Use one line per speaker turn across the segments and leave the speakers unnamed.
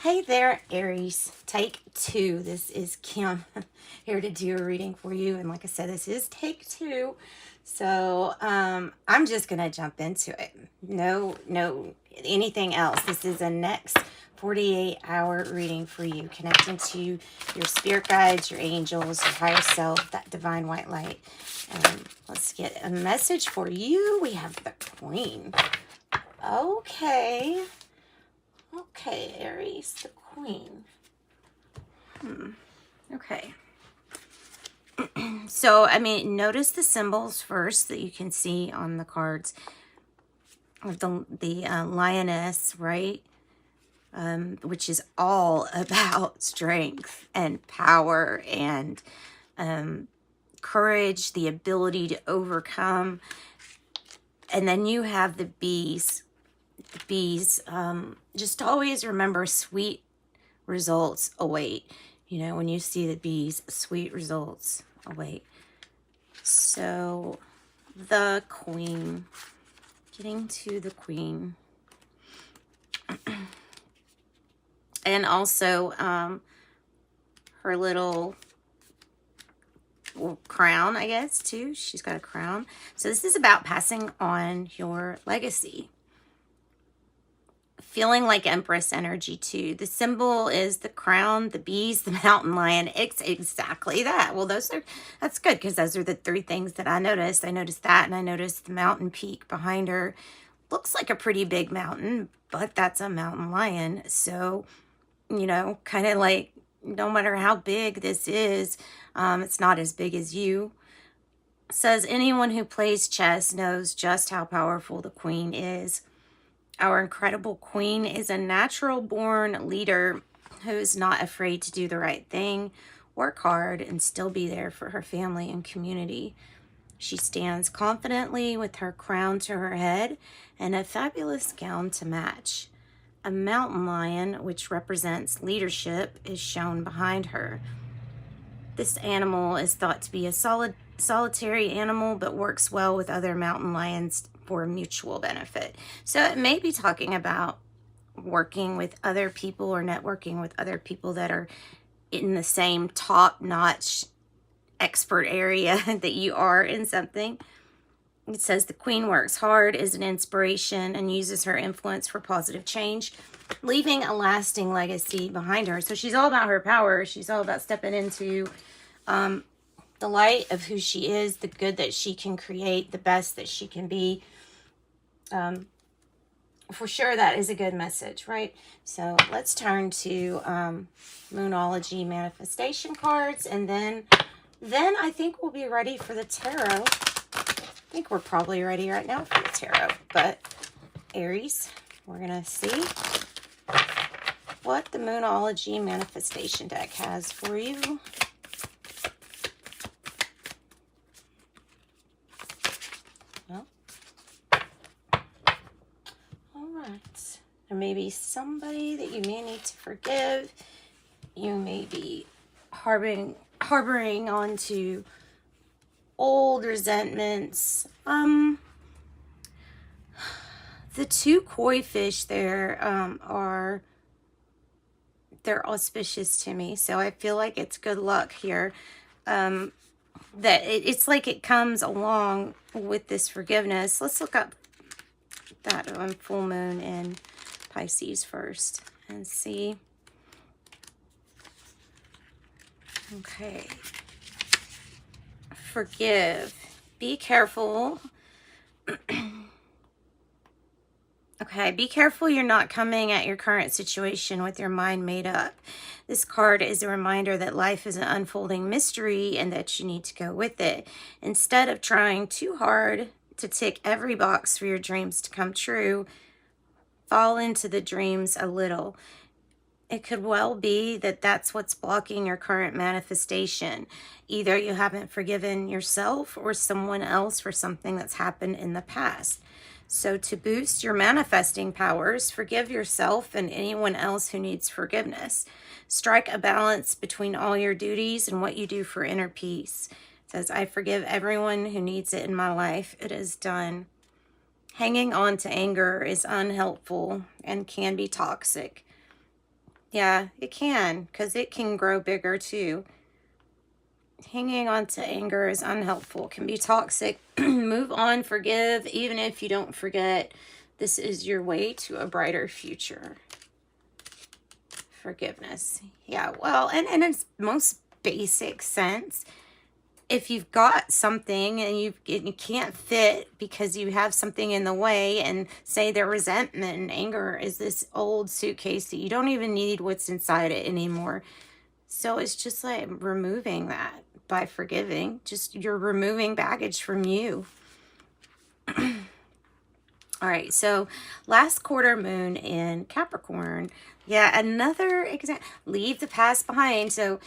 Hey there, Aries. Take two. This is Kim here to do a reading for you. And like I said, this is take two. So I'm just going to jump into it. No, anything else. This is a next 48-hour reading for you, connecting to your spirit guides, your angels, your higher self, that divine white light. Let's get a message for you. We have the Queen. Okay, Aries, the Queen. Okay. So, I mean, notice the symbols first that you can see on the cards. The lioness, right? Which is all about strength and power and courage, the ability to overcome. And then you have the bees. The bees, just always remember sweet results await. You know, when you see the bees, sweet results await. So the Queen, getting to the Queen. And also her little crown, I guess, too. She's got a crown. So this is about passing on your legacy. Feeling like Empress energy too. The symbol is the crown, the bees, the mountain lion. It's exactly that. Well, that's good because those are the three things that I noticed. I noticed that, and I noticed the mountain peak behind her. Looks like a pretty big mountain, but that's a mountain lion. So, you know, kind of like no matter how big this is, it's not as big as you. Says anyone who plays chess knows just how powerful the Queen is. Our incredible Queen is a natural-born leader who's not afraid to do the right thing, work hard, and still be there for her family and community. She stands confidently with her crown to her head and a fabulous gown to match. A mountain lion, which represents leadership, is shown behind her. This animal is thought to be a solitary animal, but works well with other mountain lions for mutual benefit. So it may be talking about working with other people or networking with other people that are in the same top-notch expert area that you are in something. It says the Queen works hard, is an inspiration, and uses her influence for positive change, leaving a lasting legacy behind her. So she's all about her power. She's all about stepping into the light of who she is, the good that she can create, the best that she can be. For sure, that is a good message, right? So let's turn to Moonology manifestation cards, and then I think we'll be ready for the tarot. I think we're probably ready right now for the tarot, but Aries, we're gonna see what the Moonology manifestation deck has for you. There may be somebody that you may need to forgive. You may be harboring onto old resentments. The two koi fish there they're auspicious to me. So I feel like it's good luck here. That it's like it comes along with this forgiveness. Let's look up that full moon in Pisces first and see. Okay. Forgive. Be careful. Okay, be careful you're not coming at your current situation with your mind made up. This card is a reminder that life is an unfolding mystery and that you need to go with it. Instead of trying too hard to tick every box for your dreams to come true, fall into the dreams a little. It could well be that that's what's blocking your current manifestation. Either you haven't forgiven yourself or someone else for something that's happened in the past. So to boost your manifesting powers, forgive yourself and anyone else who needs forgiveness. Strike a balance between all your duties and what you do for inner peace. It says, I forgive everyone who needs it in my life. It is done. Hanging on to anger is unhelpful and can be toxic. Yeah, it can, because it can grow bigger too. Hanging on to anger is unhelpful, can be toxic. Move on, forgive, even if you don't forget. This is your way to a brighter future. Forgiveness. Yeah, well, and in its most basic sense, if you've got something and you can't fit because you have something in the way, and say their resentment and anger is this old suitcase that you don't even need what's inside it anymore. So it's just like removing that by forgiving. Just you're removing baggage from you. All right, so last quarter moon in Capricorn. Yeah, another example. Leave the past behind. So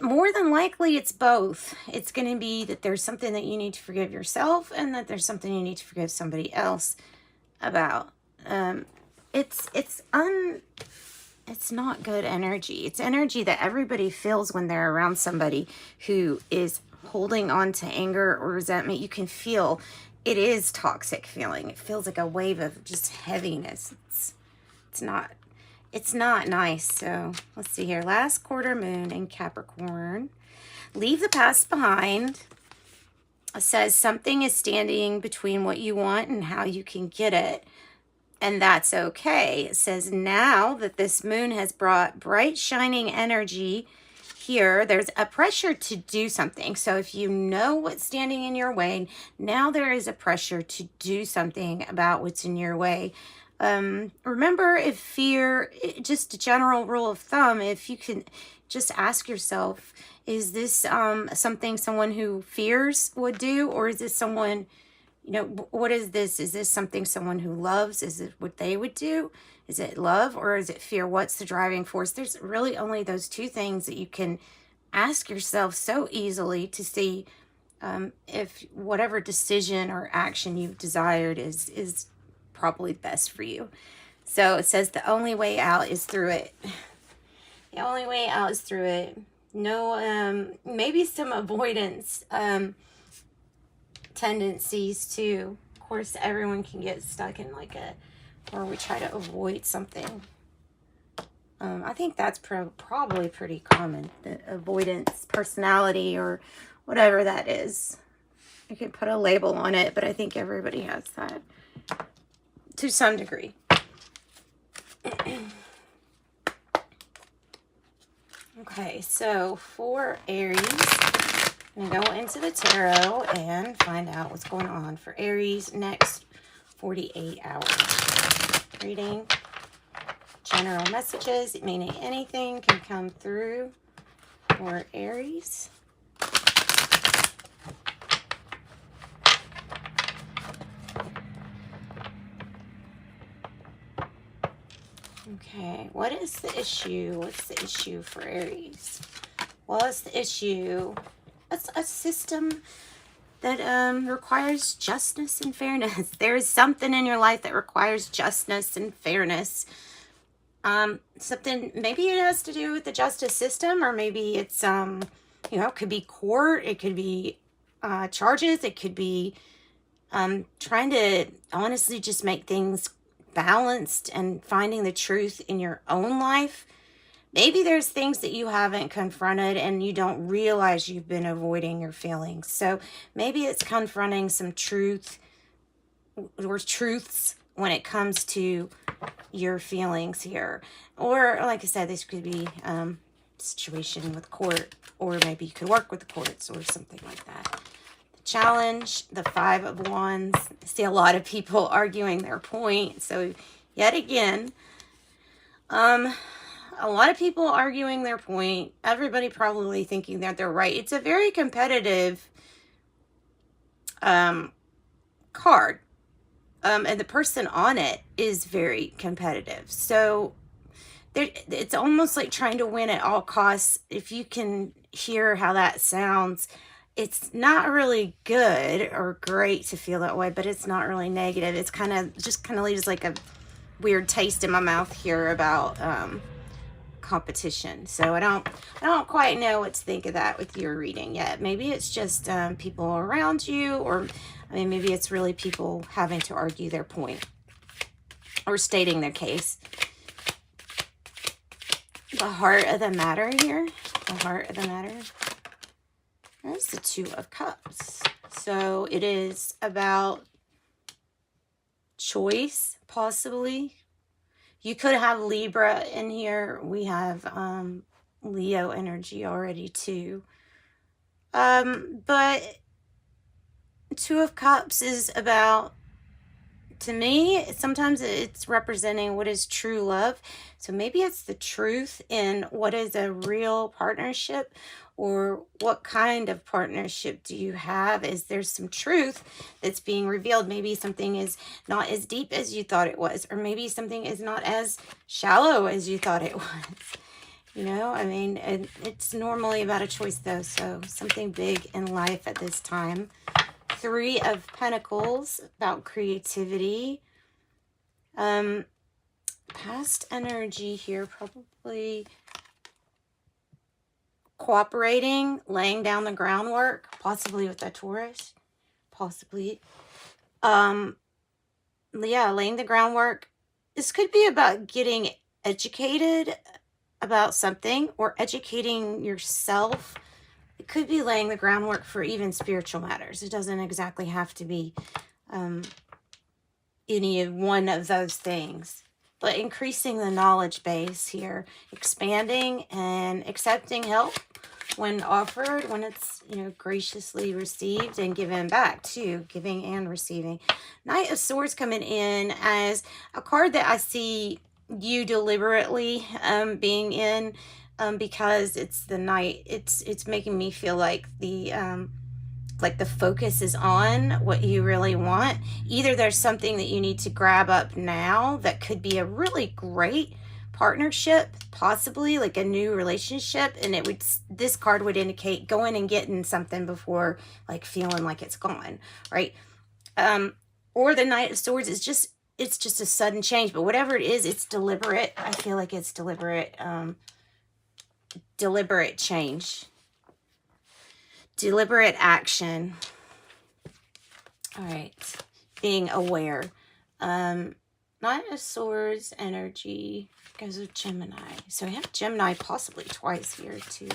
more than likely it's both. It's going to be that there's something that you need to forgive yourself, and that there's something you need to forgive somebody else about. It's not good energy. It's energy that everybody feels when they're around somebody who is holding on to anger or resentment. You can feel it is toxic feeling. It feels like a wave of just heaviness. It's not nice. So let's see here. Last quarter moon in Capricorn. Leave the past behind. It says something is standing between what you want and how you can get it. And that's okay. It says now that this moon has brought bright, shining energy here, there's a pressure to do something. So if you know what's standing in your way, now there is a pressure to do something about what's in your way. Remember, if fear, just a general rule of thumb, if you can just ask yourself, is this something someone who fears would do? Or is this someone, you know, what is this? Is this something someone who loves? Is it what they would do? Is it love or is it fear? What's the driving force? There's really only those two things that you can ask yourself so easily to see if whatever decision or action you've desired is probably best for you. So it says the only way out is through it. The only way out is through it. No, maybe some avoidance tendencies too. Of course, everyone can get stuck in like or we try to avoid something. I think that's probably pretty common, the avoidance personality or whatever that is. You can put a label on it, but I think everybody has that to some degree. Okay, so for Aries, I'm going to go into the tarot and find out what's going on for Aries next 48 hours. Reading general messages, meaning anything can come through for Aries. Okay, what is the issue? What's the issue for Aries? Well, it's the issue. It's a system that requires justness and fairness. There is something in your life that requires justness and fairness. Something, maybe it has to do with the justice system, or maybe it's, you know, it could be court, it could be charges, it could be trying to honestly just make things balanced and finding the truth in your own life. Maybe there's things that you haven't confronted and you don't realize you've been avoiding your feelings. So maybe it's confronting some truth or truths when it comes to your feelings here. Or like I said, this could be a situation with court, or maybe you could work with the courts or something like that. The challenge, the 5 of Wands. I see a lot of people arguing their point. So yet again, a lot of people arguing their point. Everybody probably thinking that they're right. It's a very competitive card. And the person on it is very competitive. So it's almost like trying to win at all costs. If you can hear how that sounds, it's not really good or great to feel that way, but it's not really negative. It's kind of leaves like a weird taste in my mouth here about competition. So I don't quite know what to think of that with your reading yet. Maybe it's just people around you, or I mean, maybe it's really people having to argue their point or stating their case. the heart of the matter here. The heart of the matter. That's the Two of Cups. So it is about choice, possibly. You could have Libra in here. We have Leo energy already too. But Two of Cups is about, to me, sometimes it's representing what is true love. So maybe it's the truth in what is a real partnership, or what kind of partnership do you have? Is there some truth that's being revealed? Maybe something is not as deep as you thought it was, or maybe something is not as shallow as you thought it was. You know, I mean, it's normally about a choice though. So something big in life at this time. Three of Pentacles, about creativity. Past energy here, probably cooperating, laying down the groundwork, possibly with that Taurus, possibly. Yeah, laying the groundwork. This could be about getting educated about something, or educating yourself. It could be laying the groundwork for even spiritual matters. It doesn't exactly have to be any of one of those things. But increasing the knowledge base here, expanding and accepting help when offered, when it's, you know, graciously received, and given back too, giving and receiving. Knight of Swords coming in as a card that I see you deliberately being in, because it's the Knight. It's making me feel like the focus is on what you really want. Either there's something that you need to grab up now that could be a really great partnership, possibly like a new relationship, and this card would indicate going and getting something before like feeling like it's gone, right? Or the Knight of Swords is just, it's just a sudden change, but whatever it is, it's deliberate. I feel like it's deliberate change, deliberate action. All right, being aware. Knight of Swords energy goes with Gemini. So we have Gemini possibly twice here too.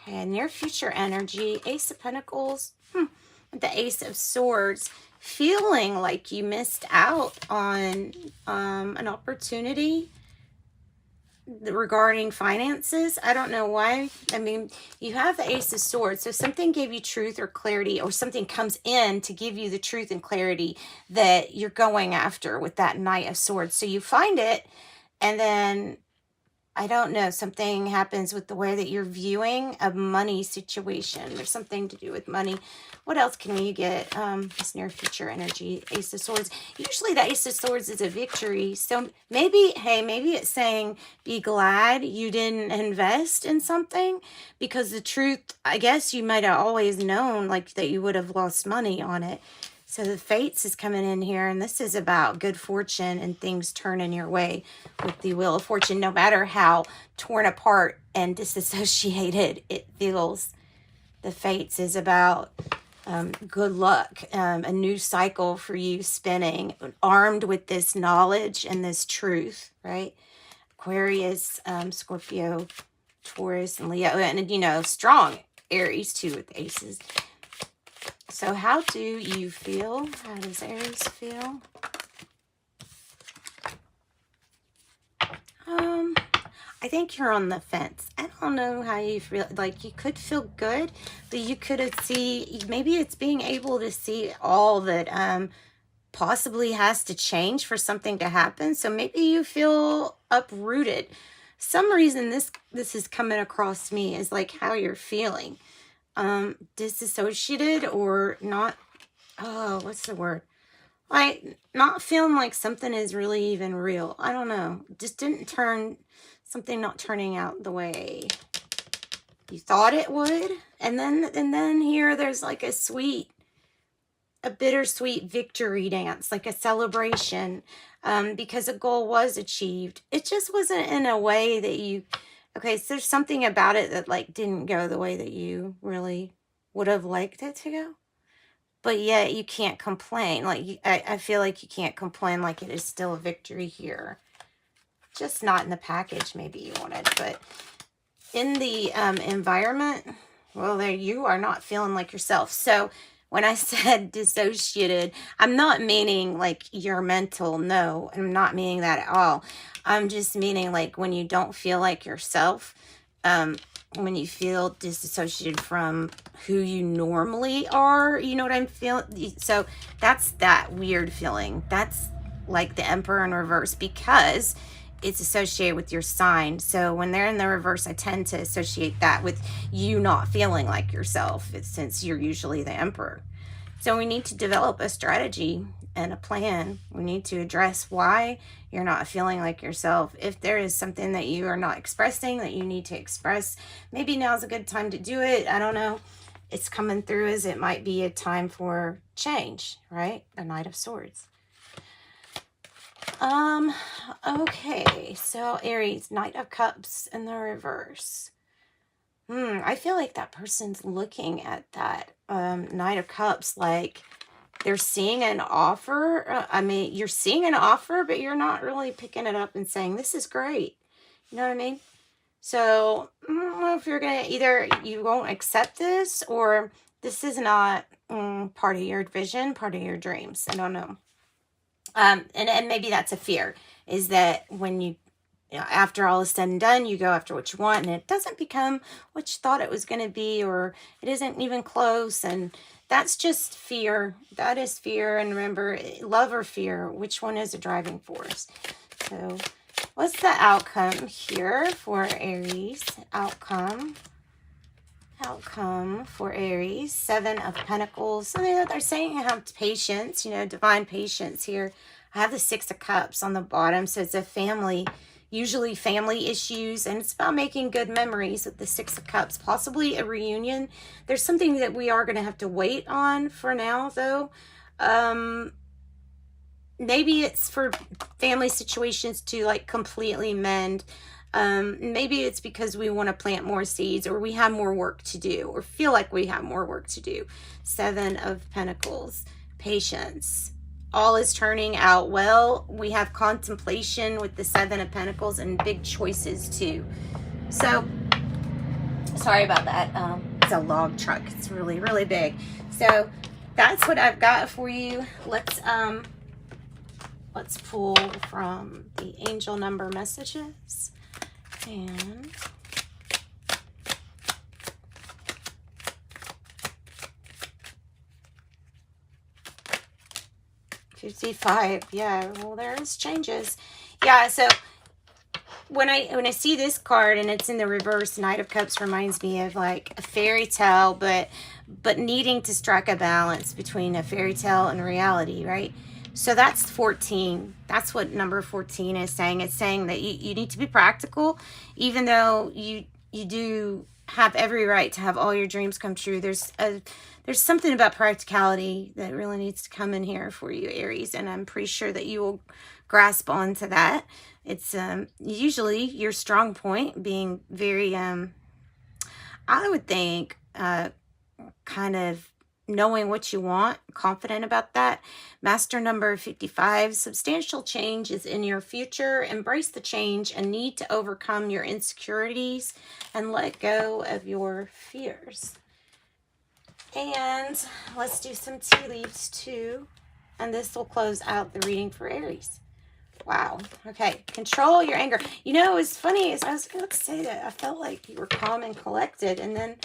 Okay, near future energy, Ace of Pentacles, the Ace of Swords, feeling like you missed out on an opportunity regarding finances. I don't know why. I mean, you have the Ace of Swords, so something gave you truth or clarity, or something comes in to give you the truth and clarity that you're going after with that Knight of Swords. So you find it, and then I don't know, something happens with the way that you're viewing a money situation. There's something to do with money. What else can we get? This near future energy, Ace of Swords. Usually the Ace of Swords is a victory. So maybe, hey, maybe it's saying be glad you didn't invest in something, because the truth, I guess you might have always known like that you would have lost money on it. So the Fates is coming in here, and this is about good fortune and things turning your way with the Wheel of Fortune, no matter how torn apart and disassociated it feels. The Fates is about good luck, a new cycle for you spinning, armed with this knowledge and this truth, right? Aquarius, Scorpio, Taurus, and Leo, and, you know, strong Aries too with the aces. So how do you feel? How does Aries feel? I think you're on the fence. I don't know how you feel. Like, you could feel good, but you could see, maybe it's being able to see all that possibly has to change for something to happen. So maybe you feel uprooted. Some reason this is coming across me is like how you're feeling. Disassociated, or not, what's the word? Like, not feeling like something is really even real. I don't know. Just didn't turn, something not turning out the way you thought it would. And then here there's like a bittersweet victory dance, like a celebration, because a goal was achieved. It just wasn't in a way that you, okay, so there's something about it that like didn't go the way that you really would have liked it to go. But yet you can't complain. Like, I feel like you can't complain, like it is still a victory here. just not in the package maybe you wanted, but in the environment, well, there you are not feeling like yourself. So when I said dissociated, I'm not meaning like you're mental. No, I'm not meaning that at all. I'm just meaning like when you don't feel like yourself, when you feel disassociated from who you normally are, you know what I'm feeling? So that's that weird feeling. That's like the Emperor in reverse, because it's associated with your sign. So when they're in the reverse, I tend to associate that with you not feeling like yourself, since you're usually the Emperor. So we need to develop a strategy and a plan. We need to address why you're not feeling like yourself. If there is something that you are not expressing that you need to express, maybe now's a good time to do it. I don't know. It's coming through as it might be a time for change, right? The Knight of Swords. Okay, so Aries, Knight of Cups in the reverse. I feel like that person's looking at that Knight of Cups like they're seeing an offer. I mean, you're seeing an offer, but you're not really picking it up and saying, this is great. You know what I mean? So I don't know if you're going to either you won't accept this, or this is not part of your vision, part of your dreams. I don't know. And maybe that's a fear, is that when you know, after all is said and done, you go after what you want and it doesn't become what you thought it was going to be, or it isn't even close. And that's just fear. That is fear. And remember, love or fear, which one is a driving force? So what's the outcome here for Aries? Outcome for Aries, Seven of Pentacles. So they're saying you have patience, you know, divine patience here. I have the Six of Cups on the bottom. So it's a family, usually family issues, and it's about making good memories with the Six of Cups, possibly a reunion. There's something that we are going to have to wait on for now, though. Maybe it's for family situations to like completely mend. Maybe it's because we want to plant more seeds, or we have more work to do, or feel like we have more work to do. Seven of Pentacles, patience. All is turning out well. We have contemplation with the Seven of Pentacles and big choices too. So, sorry about that. It's a log truck. It's really, really big. So that's what I've got for you. Let's pull from the angel number messages. And $55. Yeah, well, there's changes. Yeah, so when I see this card and it's in the reverse, Knight of Cups reminds me of like a fairy tale, but needing to strike a balance between a fairy tale and reality, right? So that's 14. That's what number 14 is saying. It's saying that you need to be practical, even though you do have every right to have all your dreams come true. There's something about practicality that really needs to come in here for you, Aries, and I'm pretty sure that you will grasp onto that. It's usually your strong point, being very, I would think, kind of knowing what you want, confident about that. Master number 55, substantial change is in your future. Embrace the change and need to overcome your insecurities and let go of your fears. And let's do some tea leaves too. And this will close out the reading for Aries. Wow. Okay. Control your anger. You know, it's funny, as I was going to say that I felt like you were calm and collected, and then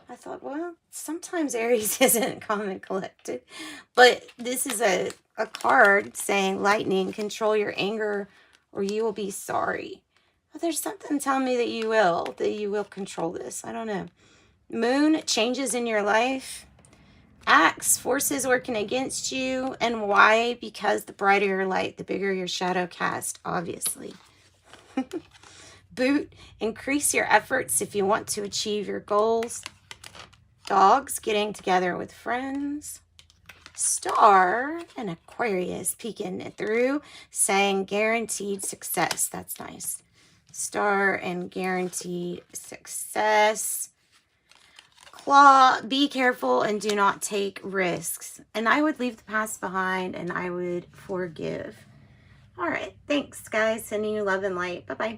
I thought, well, sometimes Aries isn't calm and collected. But this is a card saying lightning, control your anger or you will be sorry. But there's something telling me that you will control this. I don't know. Moon, changes in your life. Axe, forces working against you. And why? Because the brighter your light, the bigger your shadow cast, obviously. Boot, increase your efforts if you want to achieve your goals. Dogs, getting together with friends. Star, and Aquarius peeking it through, saying guaranteed success. That's nice. Star and guaranteed success. Claw, be careful and do not take risks. And I would leave the past behind and I would forgive. All right. Thanks, guys. Sending you love and light. Bye-bye.